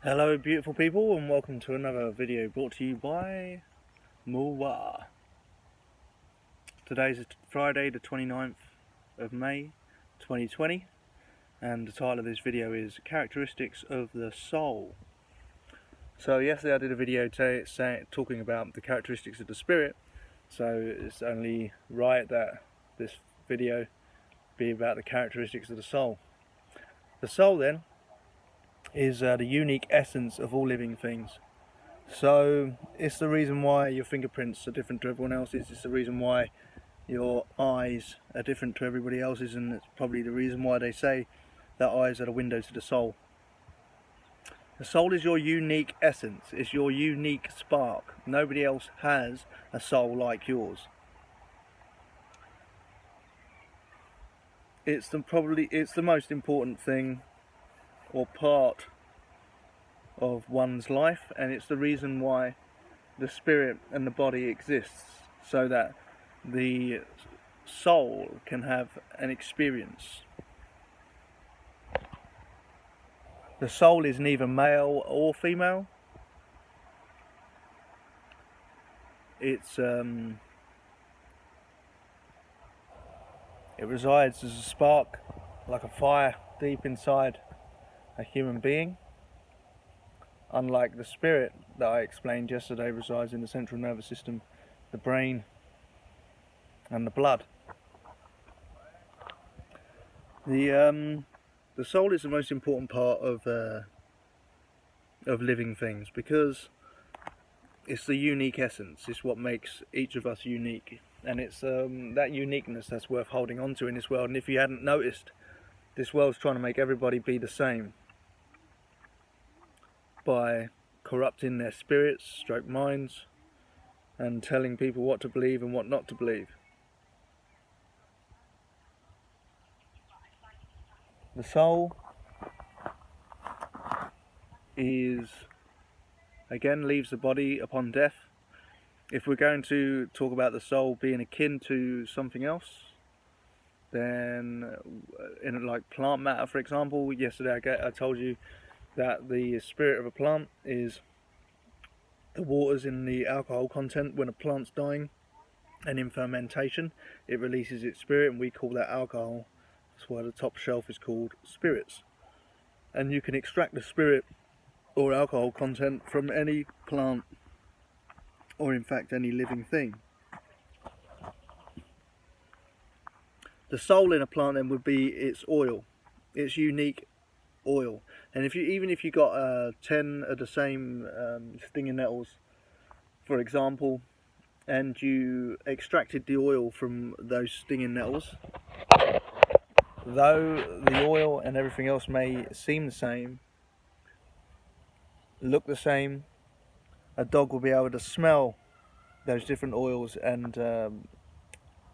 Hello beautiful people, and welcome to another video brought to you by Muwa. Today's Friday the 29th of May 2020, and the title of this video is Characteristics of the Soul. So yesterday I did a video talking about the characteristics of the spirit, so it's only right that this video be about the characteristics of the soul. The soul then is the unique essence of all living things. So it's the reason why your fingerprints are different to everyone else's. It's the reason why your eyes are different to everybody else's, and it's probably the reason why they say that eyes are the window to the soul. The soul is your unique essence. It's your unique spark. Nobody else has a soul like yours. It's the most important thing or part of one's life, and it's the reason why the spirit and the body exists, so that the soul can have an experience. The soul is neither male or female. It resides as a spark, like a fire, deep inside a human being. Unlike the spirit that I explained yesterday, resides in the central nervous system, the brain, and the blood. The soul is the most important part of living things, because it's the unique essence. It's what makes each of us unique, and it's that uniqueness that's worth holding on to in this world. And if you hadn't noticed, this world's trying to make everybody be the same by corrupting their spirits, stroke minds, and telling people what to believe and what not to believe. The soul leaves the body upon death. If we're going to talk about the soul being akin to something else, then in like plant matter, for example, yesterday I told you that the spirit of a plant is the waters in the alcohol content when a plant's dying, and in fermentation it releases its spirit, and we call that alcohol. That's why the top shelf is called spirits. And you can extract the spirit or alcohol content from any plant, or in fact any living thing. The soul in a plant then would be its oil, its unique oil. And even if you got 10 of the same stinging nettles, for example, and you extracted the oil from those stinging nettles, though the oil and everything else may seem the same, look the same, a dog will be able to smell those different oils, and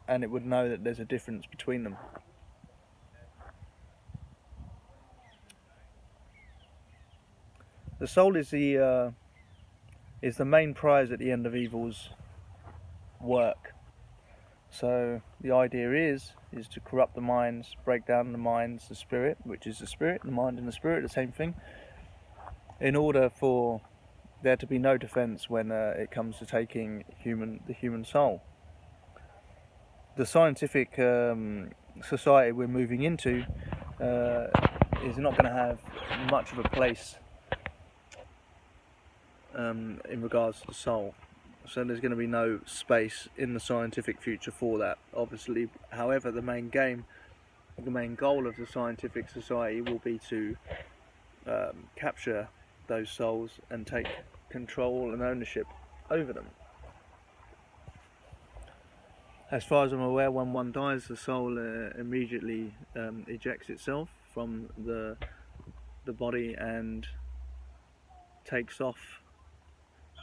it would know that there's a difference between them. The soul is the main prize at the end of evil's work. So the idea is to corrupt the minds, break down the minds, the spirit, which is the spirit, the mind and the spirit, the same thing, in order for there to be no defense when it comes to taking the human soul. The scientific society we're moving into is not going to have much of a place in regards to the soul. So there's going to be no space in the scientific future for that, obviously. However, the main goal of the scientific society will be to capture those souls and take control and ownership over them. As far as I'm aware, when one dies, the soul immediately ejects itself from the body and takes off,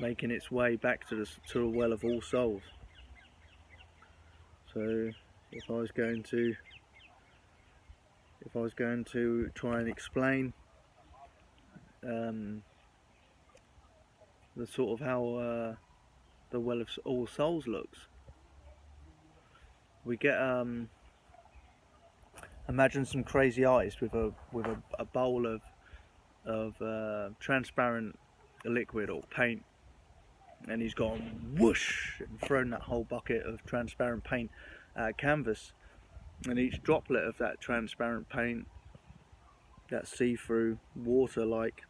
making its way back to the well of all souls. So if I was going to try and explain the sort of how the well of all souls looks, we get imagine some crazy artist with a bowl of of transparent liquid or paint, and he's gone whoosh and thrown that whole bucket of transparent paint at canvas, and each droplet of that transparent paint, that see-through water-like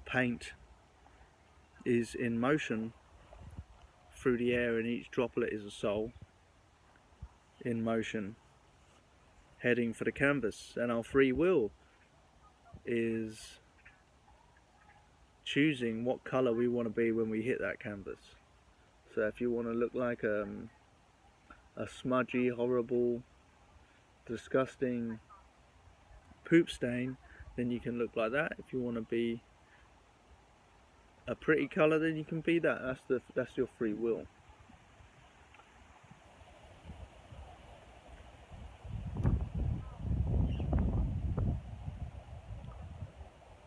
paint, is in motion through the air, and each droplet is a soul in motion heading for the canvas. And our free will is choosing what colour we want to be when we hit that canvas. So if you want to look like a smudgy, horrible, disgusting poop stain, then you can look like that. If you want to be a pretty colour, then you can be that. That's your free will.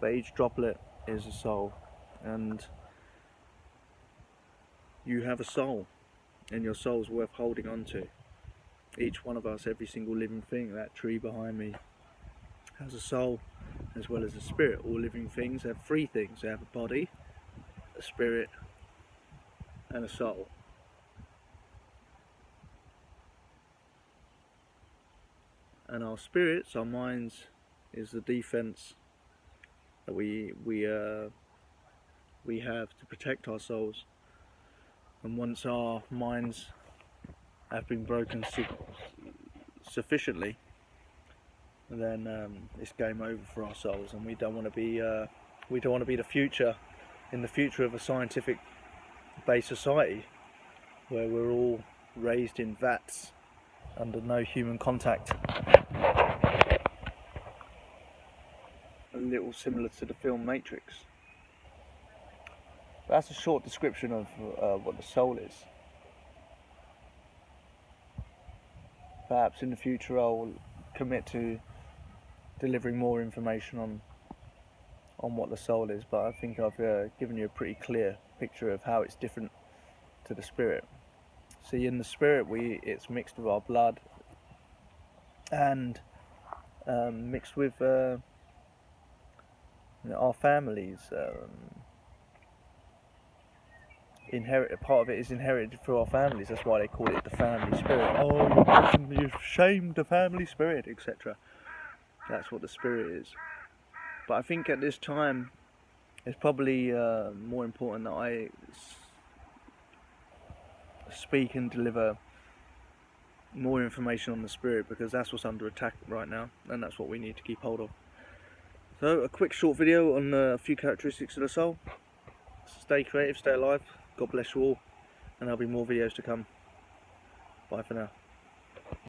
But each droplet is a soul, and you have a soul, and your soul's worth holding on to. Each one of us, every single living thing, that tree behind me, has a soul as well as a spirit. All living things have three things. They have a body, a spirit, and a soul. And our spirits, our minds, is the defense that we have to protect our souls. And once our minds have been broken sufficiently, then it's game over for our souls. And we don't want to be the future of a scientific-based society where we're all raised in vats under no human contact. A little similar to the film Matrix. That's a short description of what the soul is. Perhaps in the future I'll commit to delivering more information on what the soul is, but I think I've given you a pretty clear picture of how it's different to the spirit. See, in the spirit it's mixed with our blood and mixed with our families. Part of it is inherited through our families. That's why they call it the family spirit. Oh, you've shamed the family spirit, etc. That's what the spirit is. But I think at this time it's probably more important that I speak and deliver more information on the spirit, because that's what's under attack right now, and that's what we need to keep hold of. So, a quick short video on a few characteristics of the soul. Stay creative, stay alive. God bless you all, and there'll be more videos to come. Bye for now.